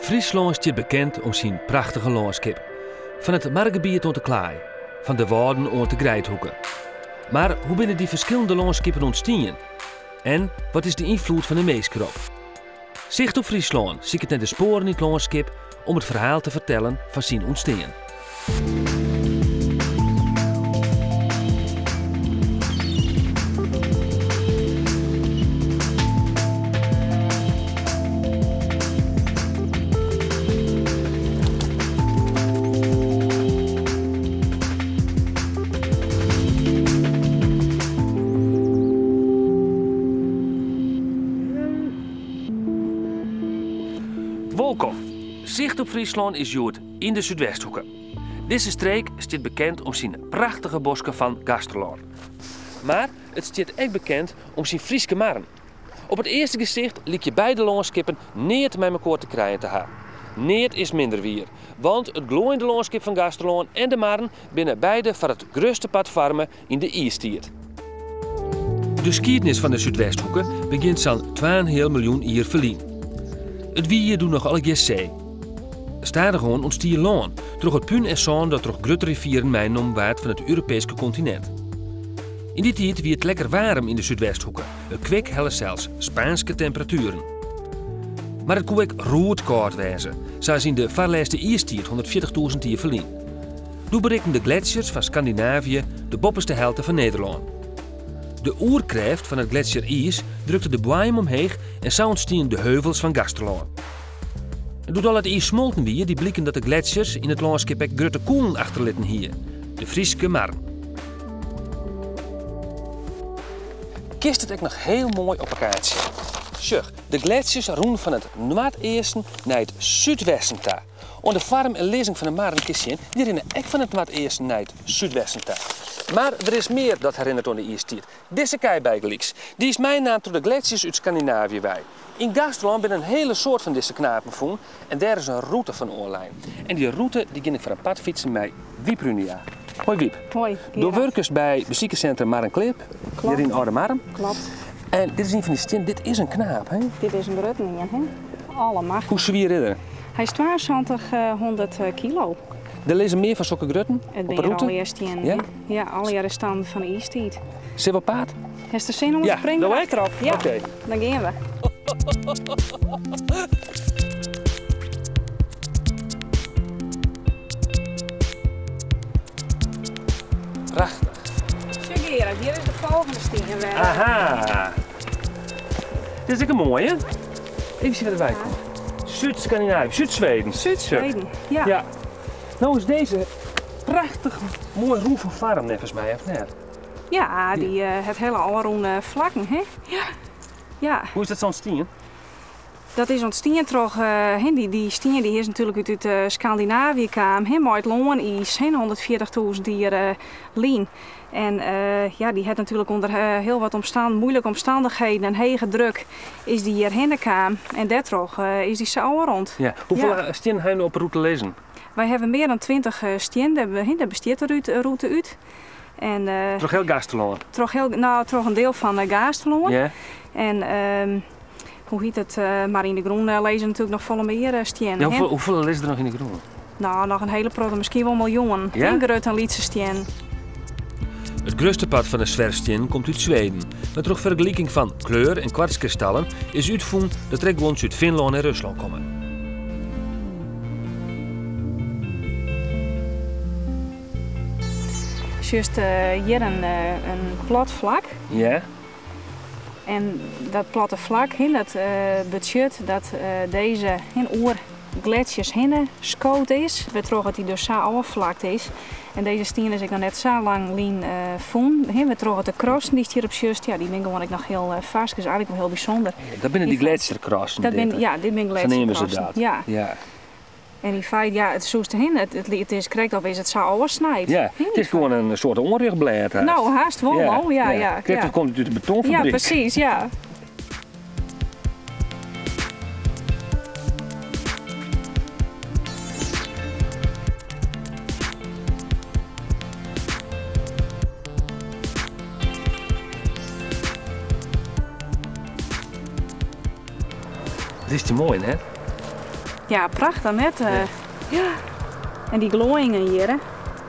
Friesland staat bekend om zijn prachtige landschap. Van het Margebier tot de Klaai, van de Wouden tot de Grijthoeken. Maar hoe binnen die verschillende landschappen ontstaan? En wat is de invloed van de meeskrop? Zicht op Friesland ziet het naar de sporen in het landschap om het verhaal te vertellen van zijn ontstaan. Welkom. Zicht op Friesland is joerd in de Zuidwesthoeken. Deze streek staat bekend om zijn prachtige bosken van Gasterland. Maar het staat ook bekend om zijn Frieske marren. Op het eerste gezicht liep je beide landschappen niet met elkaar te krijgen te hebben. Niet is minder weer, want het glooiende landschap van Gasterland en de marren binnen beide van het grootste pad farmen in de Ierstiert. De geschiedenis van de Zuidwesthoeken begint zo'n 2,5 miljoen jaar verleden. Het wie doet nog alle zee. Stadig gewoon ontstier land, door het puin en zand dat door grote rivieren mijnen waard van het Europese continent. In die tijd wie het lekker warm in de Zuidwesthoeken. Een kwik helle zelfs Spaanse temperaturen. Maar het kon ook roodkoud wezen, zoals in de verlaatste ijstijd 140.000 jaar verleden. Toen berekenen de gletsjers van Scandinavië de bopperste helte van Nederland. De oerkracht van het gletsjerijs drukte de boeien omheen en zo ontstonden de heuvels van Gasterland. En doordat het ijs smolten weer, die blikken dat de gletsjers in het landschap ook grote koelen achterlieten hier, de Frieske marren. Kist het ook nog heel mooi op elkaar zien. Zeg, de gletsjers roen van het noordoosten naar het zuidwesten toe. Onder de vorm en lezing van de marren kistje die herinneren ook van het noordoosten naar het zuidwesten toe. Maar er is meer dat herinnert aan de ijstijd. Deze keibijgelijks, die is mijn naam door de gletsjers uit Scandinavië bij. In Gasterland ben een hele soort van deze knapen gevonden en daar is een route van online. En die route die ging ik van een pad fietsen met Wiep Runia. Hoi Wiep. Hoi. Door werkers bij het ziekencentrum Marrenklip, hier in Oudemarm. Klopt. En dit is een van die stenen, dit is een knaap, hè? Dit is een Brutten, hè? Allemaal. Hoe zwier is er? Hij is 7200 kilo. Er lezen meer van zulke grutten Het op ben de je route? al eerst in. Ja? Ja, alle jaren staan van de ijstijd. Zit wel paard? Is er zin om te Ja, springen? doe ik. Achterop. Ja, Oké. dan gaan we. Prachtig. Zeg Gerard, hier is de volgende steen. Aha! Dit is ook een mooie. Even zien wat erbij komt. Zuid-Scandinavië, Zuid-Zweden. Zuid-Zweden. Ja. Ja. Nou is deze prachtig mooi roe van farm, volgens mij, of net? Ja, die het hele alroende vlakken, hè? Ja. Ja. Hoe is dat zo'n stien? Dat is ontstaan toch, die steen die is natuurlijk uit Scandinavië kwam, helemaal uit Loon-ijs, 140.000 jaar lien. En ja, die had natuurlijk onder heel wat moeilijke omstandigheden en hege druk is die hierheen kwam. En daardoor is die zo rond. Ja. Hoeveel stenen heb je op de route lezen? Wij hebben meer dan 20 stenen, daar bestaat de route uit. En, Toch heel Gasterland? toch een deel van Gasterland. Ja. En hoe heet het, maar in de groen lezen natuurlijk nog volle meer stenen. Ja, hoeveel lezen er nog in de groen? Nou, nog een hele protte, misschien wel miljoen. Ja? En groot en lietse stien. Het grootste pad van de zwerfstien komt uit Zweden. Met door vergelijking van kleur en kwartskristallen is uitgevonden dat er gewoon uit Finland en Rusland komen. Juist hier een plat vlak. Ja. En dat platte vlak, dat betekent dat deze oer gletsjers heen skoot is. We trokken dat hij dus zo afvlakt is. En deze steen is ik nog net zo lang lien vonden. We trokken de krossen die hier op just, ja, die ben gewoon nog heel vast. Dat is eigenlijk wel heel bijzonder. Dat binnen die gletsjerkrossen. Ja, dit ben gletsjerkrossen. Ja. Ja. En in feite, ja, het zoest heen. Het is correct of is het zo oversnijd. Ja, het is gewoon een soort onrechtblad. Nou, haast wel, ja. Kijk, dat komt uit de betonfabriek. Ja, precies, ja. Dat is te mooi, hè? Ja, prachtig net. Ja. En die glooiingen hier, hè?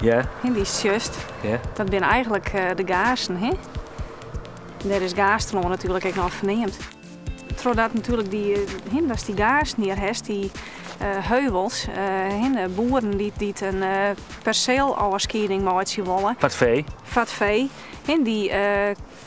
Ja. En die is just. Ja. Dat zijn eigenlijk de gazen, hè? Daar is Gastrolon natuurlijk ook nog verneemd. Doordat natuurlijk als die gaas neer heeft, die heuvels, boeren die een perceelafscheiding maken willen. Vat vee. En die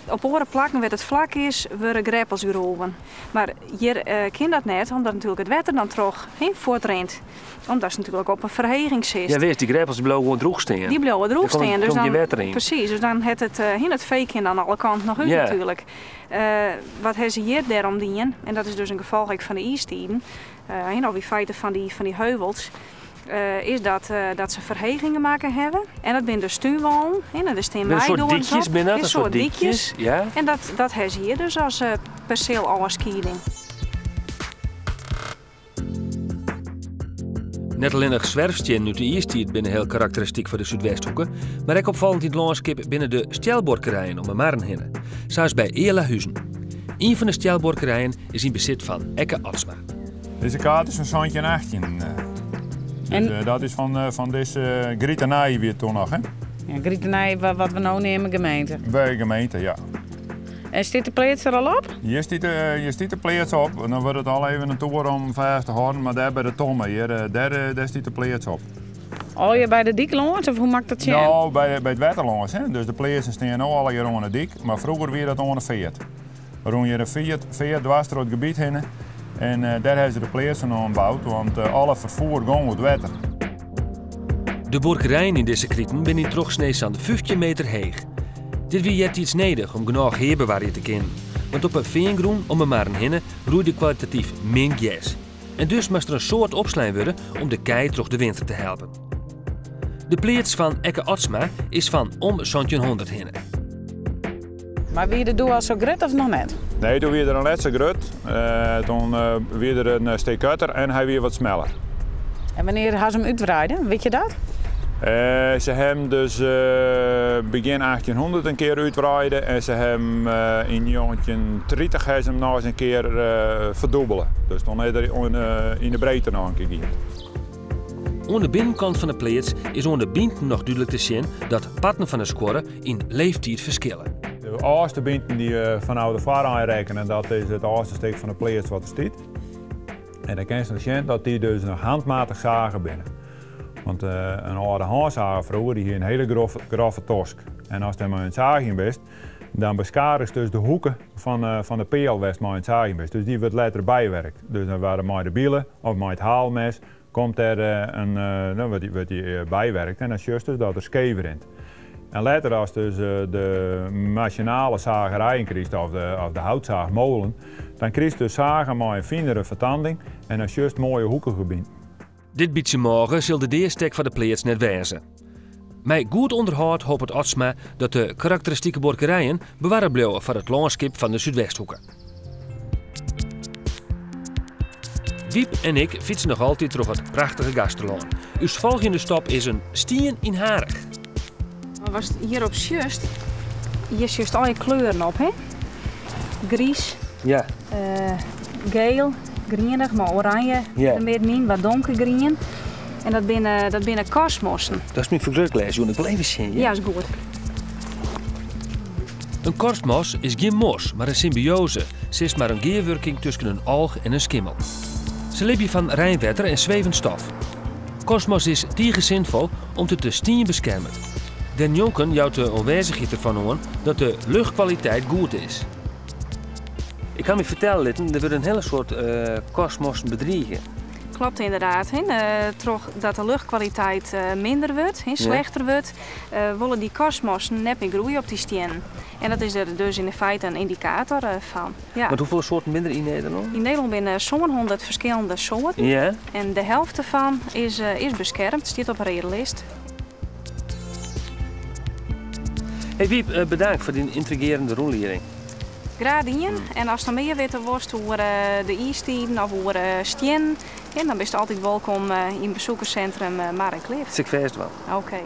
op andere plekken waar het vlak is, worden greppels geroven. Maar hier kan dat net, omdat natuurlijk het water dan terug voortrent. Omdat ze natuurlijk op een verheging zit. Ja, wees die greppels blijven gewoon droog staan. Die blijven droog staan. Dus dan water in. Precies, dus dan heeft het vee aan alle kanten nog uit natuurlijk. Wat hebben ze hier daarom dienen, en dat is dus een gevolg van de ijstijden, of in feite van die heuvels, is dat ze verhegingen maken hebben. En dat zijn de stuwwallen. En er staan weidoorns op. Een soort dikjes. Ja. En dat hebben ze hier dus als perceelafscheiding. Net alleen nog zwerfstien uit de ijstijd binnen heel karakteristiek voor de Zuidwesthoeken, maar ook opvallend in het landschap binnen de stjelborkerijen om de Maren heen, zoals bij Eerlahuizen. Een van de stjelborkerijen is in bezit van Ecke Atsma. Deze kaart is van Santje 18. Dus, dat is van deze Grietenij weer toen nog, hè? Ja, Grietenij, wat we nou nemen, gemeente. Bij gemeente, ja. En staat de plaats er al op? Je stiet de plaats op, en dan wordt het al even een toer om vast te houden, maar daar bij de Tomme hier, daar stiet de plaats op. Oh, je bij de dik langs, of hoe maakt dat zijn? Nou, bij het water langs, hè. Dus de plaatsen staan nu al hier onder de dik, maar vroeger weer dat onder de veert. Waarom je de veert dwars door het gebied heen en daar hebben ze de plaatsen aan gebouwd, want alle vervoer gaat het water. De borkerijen in deze krieten zijn in Trogsnees aan 15 meter hoog. Dit wie jet iets nodig om genoeg heerbewaarje te kennen. Want op een veengroen om een maren heen groeide kwalitatief min gas. En dus moest er een soort opslijn worden om de kei terug de winter te helpen. De plaats van Ecke Atsma is van om 1700 heen. Maar wie de doe al zo gret of nog net? Nee, toen weer er een laatste grut, toen weer er een steek kutter en hij weer wat sneller. En wanneer gaan ze hem uitbreiden, weet je dat? Ze hebben dus begin 1800 een keer uitbreiden en ze hebben in 1930 hebben ze hem nog eens een keer verdubbelen. Dus dan is er in de breedte nog een keer gegeven. Aan de binnenkant van de plaats is aan de binten nog duidelijk te zien dat patten van de squarren in leeftijd verschillen. De oudste binten die van oude vader aanrekenen, dat is het oudste steek van de plaats wat er staat. En dan kan je zien dat die dus nog handmatig zagen binnen. Want een oude handzager vroeger die hier een hele grove tosk. En als er maar een zaagje best, dan beskaren ze dus de hoeken van de peelwest maar een zaagje best. Dus die wordt later bijwerkt. Dus dan waren met de bielen of met het haalmes komt er wordt die bijwerkt en dan just dus dat er skever in. En later als dus de machinale zagerij krijgt of de houtzaagmolen, dan krijg je dus zagen met een finere vertanding en dan just mooie hoeken gebied. Dit beetje morgen zal de deerstek van de plaats net wezen. Met goed onderhoud hoopt het Atsma dat de karakteristieke borkerijen bewaren blijven voor het landschap van de Zuidwesthoeken. Wiep en ik fietsen nog altijd door het prachtige Gastrolon. Uw volgende stap is een stien in Harig. Was het hier op just, hier just al je kleuren op, hè? Gries, Ja. geel, grienig, maar oranje, Ja. een beetje min, wat donkergroen. En dat binnen korstmossen. Dat is mijn vergrootglas, ik wil even zien. Ja, is goed. Een korstmos is geen mos, maar een symbiose. Ze is maar een geerwerking tussen een alg en een skimmel. Ze leven van rijnwetter en zwevend stof. Korstmos is tegen zinvol om te stien beschermen. Den jonken jouwt de onwijzigheid ervan aan dat de luchtkwaliteit goed is. Ik kan me vertellen, Litten, er wordt een hele soort korstmossen bedriegen. Klopt inderdaad. Toch dat de luchtkwaliteit minder wordt, slechter wordt, willen die korstmossen net meer groeien op die stenen. En dat is er dus in feite een indicator van. Ja. Maar hoeveel soorten minder in Nederland? In Nederland zijn zo'n 100 verschillende soorten. Ja. En de helft ervan is beschermd, staat op een rode lijst. Hey Wiep, bedankt voor die intrigerende rondleiding. Graag gedaan. En als je meer weten wilt over de ijstijden of over stien, dan ben je altijd welkom in het bezoekerscentrum Marenkleef. Ik vast wel. Oké.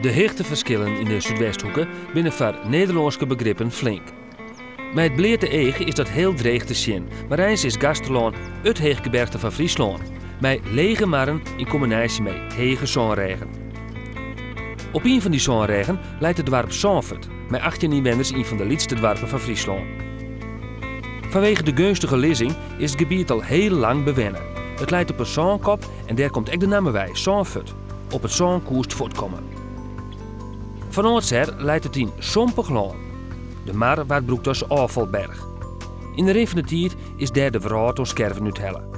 De hechte verschillen in de Zuidwesthoeken binnen voor Nederlandse begrippen flink. Met het bleerte eeg is dat heel dreig te zien, maar eens is Gasterlaan het heeggebergte van Friesland. Met lege marren in combinatie met hege zonregen. Op een van die zonregen leidt het dorp Zandvoort, met 18 inwoners een van de liefste dorpen van Friesland. Vanwege de gunstige ligging is het gebied al heel lang bewennen. Het leidt op een zandkop en daar komt ook de naam bij, Zandvoort, op het zandkoerst voortkomen. Van oudsher leidt het in sompig land. De mar waar het broekt als afvalberg. In de rin van de tijd is daar de verhaal door scherven uithellen.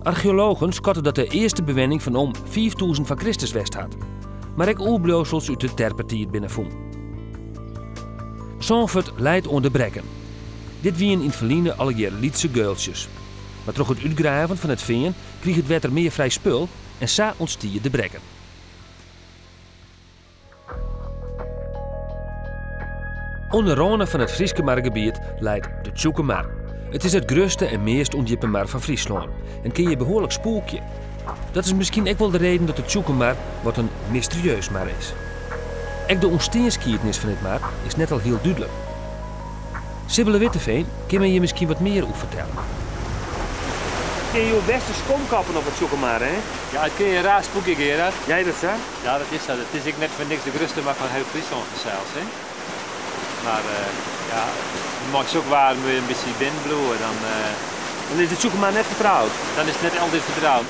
Archeologen schatten dat de eerste bewenning van om 5000 van Christus west had, maar ook oerbloosels uit de terpentijd binnenvoen. Zandvoort leidt onder brekken. Dit wien in het verleden al jaar lietse geultjes. Maar door het uitgraven van het veen kreeg het water meer vrij spul en zo ontstie de brekken. Onder Rone van het Frieske margebied leidt de Tjoekemar. Het is het grootste en meest ondiepe mar van Friesland en ken je behoorlijk spookje. Dat is misschien ook wel de reden dat de Tjoekemar wat een mysterieus mar is. Ook de ontstaansgeschiedenis van dit mar is net al heel duidelijk. Sibylle Witteveen, kan je misschien wat meer over vertellen? Ken je beste skomkappen op het Tjoekemar, hè? Ja, het kun je raar spookje, Gerard. Jij dat, hè? Ja, dat is dat. Het is ik net voor niks de grootste maar van heel Friesland zelfs, hè. Maar ja, het mag ook waar we een beetje binnenbloeien, Dan is het Tjoekemar net vertrouwd. dan is het net altijd vertrouwd.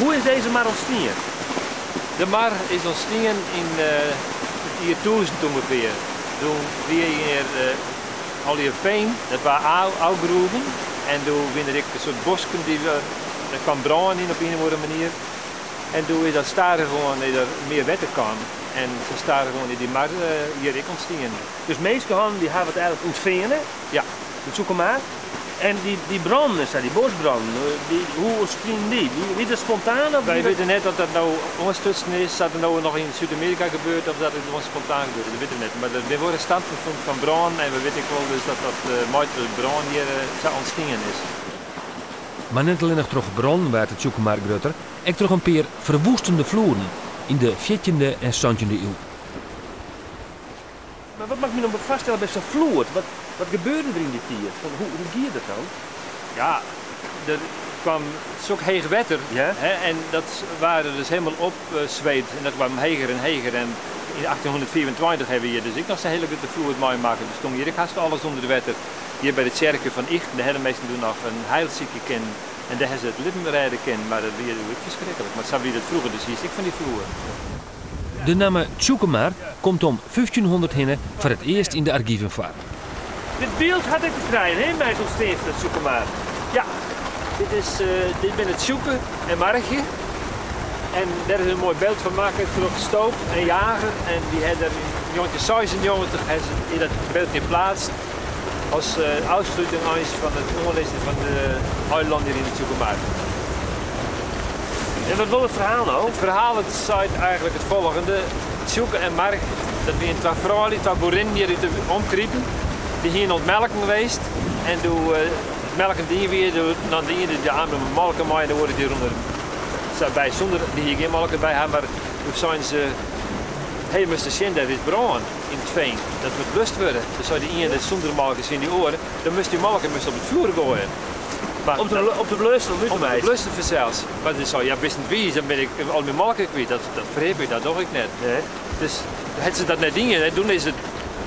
Hoe is deze mar ontstaan? De mar is ontstaan in het jaar 1000 ongeveer. Toen weer hier al je veen, dat waren oude groeven. En toen winnen ik een soort bosken die er kan branden in op een of andere manier. En toen is dat staren gewoon dat er meer wetten kan. En ze staren gewoon in die mar hier ik ontstaan. Dus meeste handen die hebben het eigenlijk ontvangen, Ja. de Tjoekemar. En die branden, die bosbranden, hoe ontstaan die? Wie is spontaan? Of Wij weten net dat dat nou onderstutsen is, dat er nou nog in Zuid-Amerika gebeurt of dat het gewoon spontaan gebeurt. Dat weten we net. Maar er worden standen van branden en we weten wel dus dat mooit de brand hier zo ontstaan is. Maar net alleen nog terug bron waar de Tjoekemar groter, ook terug een paar verwoestende vloeren in de 14e en 17e eeuw. Maar wat mag je nog vaststellen bij zo'n vloer? Wat gebeurde er in die tijd? Hoe ging dat dan? Ja, er kwam zo'n heeg wetter Ja? hè, en dat waren dus helemaal opzweet en dat kwam heger en heger. En in 1824 hebben we hier dus ik nog zo'n hele grote vloer mooi maken. Dus stond hier ik haast alles onder de wetter. Hier bij de kerken van Ichten, de hele meesten doen nog een heilzieke ken. En daar hebben ze het lippen ken, maar dat weer ook verschrikkelijk. Maar zo wie dat vroeger, dus hier is ik van die vloer. De naam Tjoekemar komt om 1500 hinnen voor het eerst in de archieven voor. Dit beeld had ik te krijgen, hè, bij zo'n steen van het Tjoekemar. Ja, dit ben het zoeken en margje. En daar is een mooi beeld van maken, terug Stoop en Jager. En die hebben er in 1996 in dat beeld geplaatst als afsluiting van het onderlezen van de eilanden hier in het Tjoekemar. En wat wil het verhaal nou? Het verhaal het zei eigenlijk het volgende. Tjoeke en Mark, dat we in twee vrouwen, twee boerinnen hier uit de omkriepen. Die hier nog melken geweest. En toen melken die weer, dan die de armen met melken maar dan worden die onder bij zonder die hier geen melken bij hebben. Maar toen zijn ze hey, Mr. Shin, dat is bruin in het veen. Dat moet lust worden. Dus zou die ene zonder melkjes in die oren, dan moest die melken op het vloer gooien. Maar Op de blussen, op de blussen zelfs. Maar dan zou ja, best niet wie, dan ben ik al mijn melken kwijt. Dat vergeet ik, dat doe ik net. Nee. Dus het ze dat net dingen, doen is het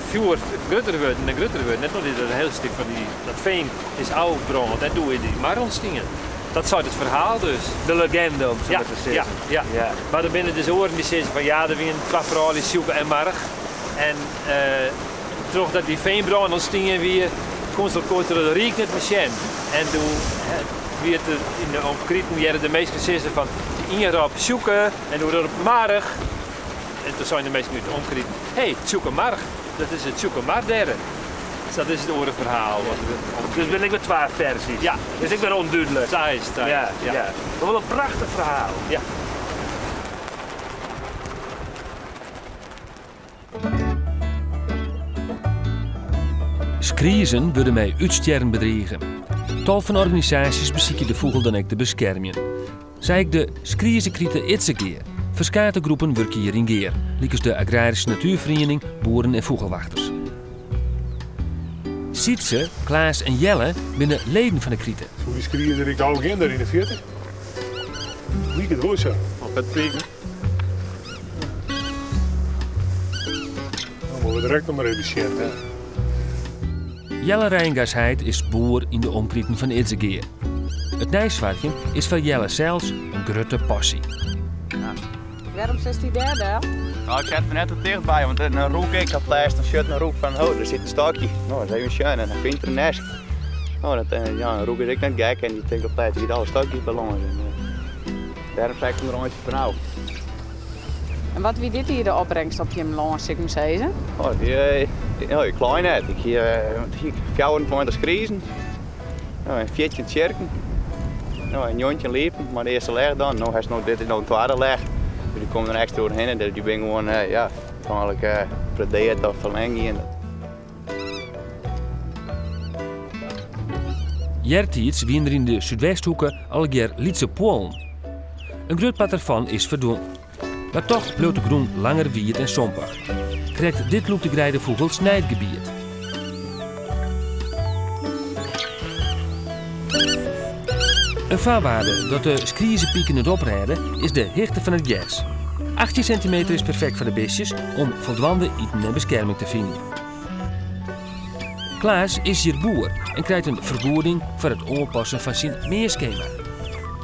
vuur grutter worden en grutter worden. Net nog een heel stuk van dat veen is oud brand en doe je die maar ontstingen. Dat zou het verhaal dus. De legende, om zo Ja, maar te zeggen. ja. Maar dan binnen dus oren die zeggen van ja, er weer een twee vrouwen zoeken en marg. En toch dat die veenbrand ontstingen weer, komt er kort de riek net machine. En toen weer in de omkrieten werden de meesten zeggen van hier op zoeken en door op marg. En toen zijn de meesten nu omkrieten. Hé, zoeken marg. Dat is het zoeken mar derde. Dus dat is het orenverhaal. Dus ben ik met twee versies. Ja. Dus ik ben onduidelijk. Daar is het. Ja. Maar wel een prachtig verhaal. Ja. Skriezen worden mij uitsterren bedriegen. Tal van organisaties bezieken de vogel dan ook te beschermen. Zij ik de Skriezenkrieten Itzegeer. Verschillende groepen werken hier in Geer, liekens de Agrarische Natuurvereniging, Boeren en Vogelwachters. Sietse, Klaas en Jelle binnen leden van de Krieten. Hoe die skrieën er ik al in daar in de 40. Wie het hoor zo. Op het pieken. Dan moeten we direct nog maar even zien. Jelle Rijngasheid is boer in de omkrieten van Itzegeer. Het nijsvarken is voor Jelle zelfs een grote passie. Waarom zit hij daar? Nou, ik zet me net te dichtbij, want dan rook ik dat lijst, dan shut een rook van, oh, er zit een stokje. Nou, dat is even schön en dan vindt er een nest. Nou, dan rook is ik net gek en die denkt op tijd, die alle stokjes belangen. Daarom zeg ik hem er een beetje van nou. En wat wie dit hier de opbrengst op je melange, ik moet zeggen? Oh, die klein net. Ik hier 24 skriezen, nou, een 14 tjerken, nou, een jontje liepen, maar de eerste leg dan. Nou, dit is nog een tweede leg. Dus die komen er extra doorheen en die ben gewoon, ja, eigenlijk predeerd of verlengen. Jertiets wien er in de Zuidwesthoeken al keer Lietse Polen. Een groot pad ervan is verdwenen. Maar toch bleef de groen langer wierd en sompig. Krijgt dit loopt de Grijdenvogel snijdgebied. Een vaarwaarde dat de skriezenpieken het oprijden is de hichte van het gas. 18 centimeter is perfect voor de beestjes om voldwande eten en bescherming te vinden. Klaas is hier boer en krijgt een vergoeding voor het aanpassen van zijn meerschema.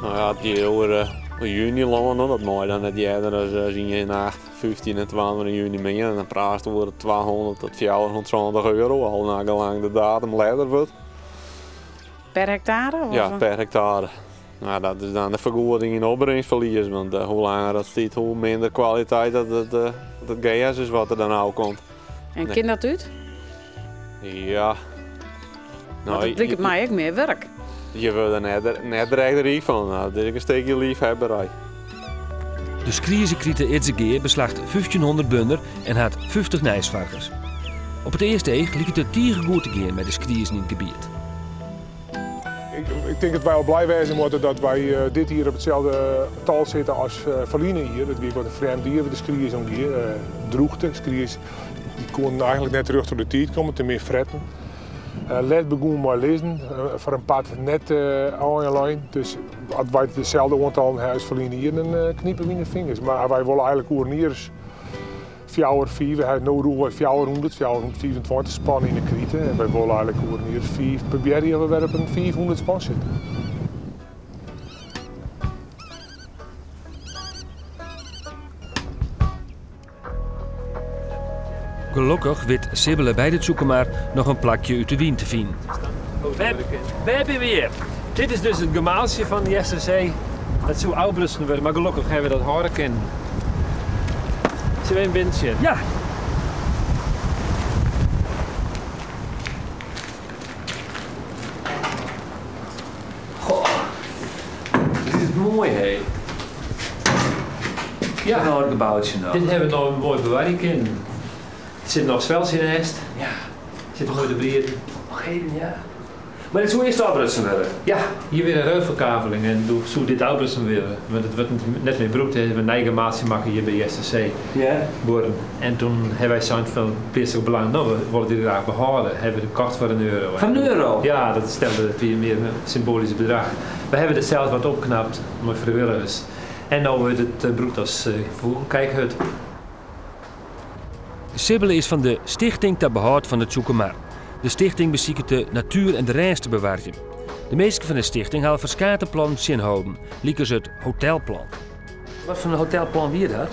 Nou ja, die over juni landen, dat mooi dan het jaar, dan zie je in 8, 15 en 12 juni meer en dan praat over 200 tot 420 euro, al nagelang de datum later wordt. Per hectare? Of? Ja, per hectare. Nou, dat is dan de vergoeding in opbrengstverlies, want hoe langer dat stiet, hoe minder kwaliteit dat gas is wat er dan nou komt. En kind dat uit? Ja. Nou, dat betekent mij ook meer werk. Je wil er net direct van, nou, dat is een stukje liefhebberij. De skriezenkrieten Itzegeer beslaagt 1500 bunder en had 50 nijsvarkens. Op het eerste eeg liep het er tegen goed te gaan met de skriezen in het gebied. Ik denk dat wij al blij zijn moeten dat wij dit hier op hetzelfde tal zitten als Verliezen hier. Dat weer wat een vreemd dier, de skriers hier. Droegte, skriers die konden eigenlijk net terug door de tijd komen, te meer fretten. Let begon maar lezen, voor een pad net aan. Dus als wij hetzelfde aantal als Verliezen hier, dan knippen we in de vingers. Maar wij willen eigenlijk oerniers 4, we hebben nu 425 spannen in de krieten en wij willen eigenlijk oerniers 4 per jaar hebben we op een 400 span zitten. Gelukkig weet Sibbele bij dit zoeken maar nog een plakje uit de wien te vinden. We hebben weer. Dit is dus het gemaalsje van de SSC. Dat zou uitbrusten worden, maar gelukkig hebben we dat horen kennen. Zullen we een bindje? Ja. Goh. Dit is mooi, hé. Ja, nou het gebouwtje nou. Dit hebben we nog een mooi bewaring in. Er zit nog zwels in de nest. Ja. Er zit een mooie breed. Nog één, ja. Maar dit zou eerst afbrutsen worden. Ja, hier weer een ruilverkaveling en doe zo dit uitbrusten weer. Want het wordt net meer broek, we hebben een eigen maatje maken hier bij SSC. Ja. Boren. En toen hebben wij zo'n van plaatselijk belang, nou we willen dit graag behouden, hebben we de kocht voor €1. Van €1? Ja, dat stelde weer meer een symbolisch bedrag. We hebben het zelf wat opgeknapt met vrijwilligers. En nu wordt het broek als vogelkijkhut. Sibbele is van de Stichting ter behoud van het Zoekermaar. De stichting beziekt de natuur en de reis te bewaren. De meesten van de stichting halen verschillende plannen inhouden, lieken ze het hotelplan. Wat voor een hotelplan weer dat?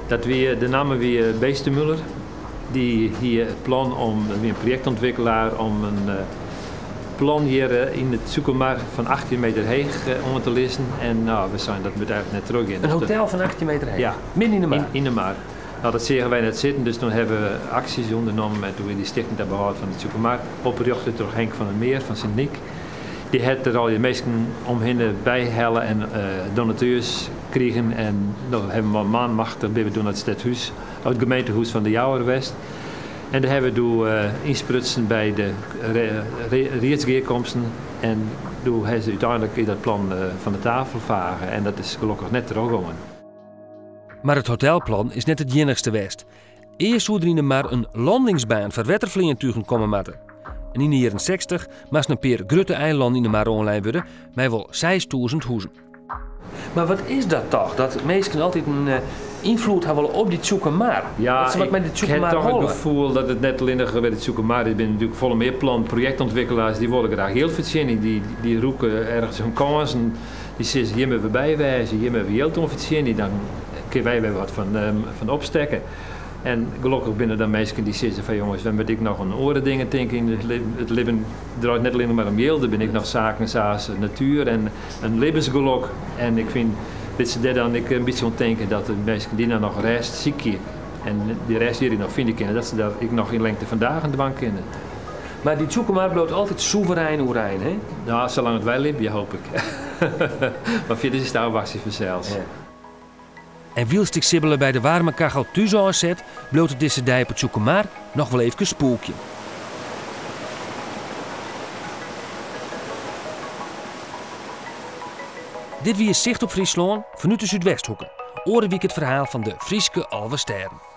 Dat weer de naam weer Beestenmuller. Die hier het plan om weer een projectontwikkelaar om een plan hier in het Zoekermaar van 18 meter heeg om te lezen. En nou, we zijn dat bedrijf net terug in. Een hotel van 18 meter heeg? Ja. Midden in de maar? In de maar. Nou, dat zagen wij net zitten, dus toen hebben we acties ondernomen en toen we die stichting ter behoud van het Zoekermaar opgericht door Henk van der Meer van Sint-Niek. Die had er al je meesten omheen bijhellen en donateurs kregen en nou, hebben we een maandmacht bij we doen het stadhuis, het gemeentehuis van de Jouwerwest. En daar hebben we door insprutsen bij de reetsgeerkomsten en toen hebben ze uiteindelijk in dat plan van de tafel vagen en dat is gelukkig net teruggekomen. Maar het hotelplan is net het enigste west. Eerst zou er in de maar een landingsbaan voor watervliegtuigen komen matten. En in de jaren 60 moest een paar grote eilanden in de maar online worden, met wel 6000 huizen. Maar wat is dat toch? Dat mensen altijd een invloed hebben op die Tjoekenmaar. Ja, wat ze met die ik Tjoekenmaar heb toch rollen? het gevoel dat het net alleen nog bij de Tjoekenmaar is. Ik ben natuurlijk volle meer plan projectontwikkelaars, die willen graag heel verzinnen. Die roeken ergens hun kansen. Die zeggen, hier moeten we bijwijzen, hier moeten we heel te verzinnen. Dan kunnen wij weer wat van opstekken. En gelukkig binnen dan mensen die zeggen van jongens, dan ben ik nog een andere dingen denken in het leven draait net alleen maar om geld. Dan ben ik nog zaken zoals natuur en een levensgeluk. En ik vind dat ze daar dan een beetje ontdenken dat de mensen die nou nog rest ziek hier en die rest die nog vinden kennen, dat ze daar ik nog in lengte vandaag een dwang kennen. Maar die Tjoekenmaar blijft altijd soeverein oerijn, hè? Nou, zolang het wij leven, hoop ik. Maar verder is het daar wacht vanzelf. Ja. En wielst ik sibbelen bij de warme kachel thuis aanzet, bloot het deze dij op het Tjoekenmaar nog wel even een spookje. Dit wie is Zicht op Friesland vanuit de Zuidwesthoeken. Oren wie het verhaal van de Frieske Alve Sterren.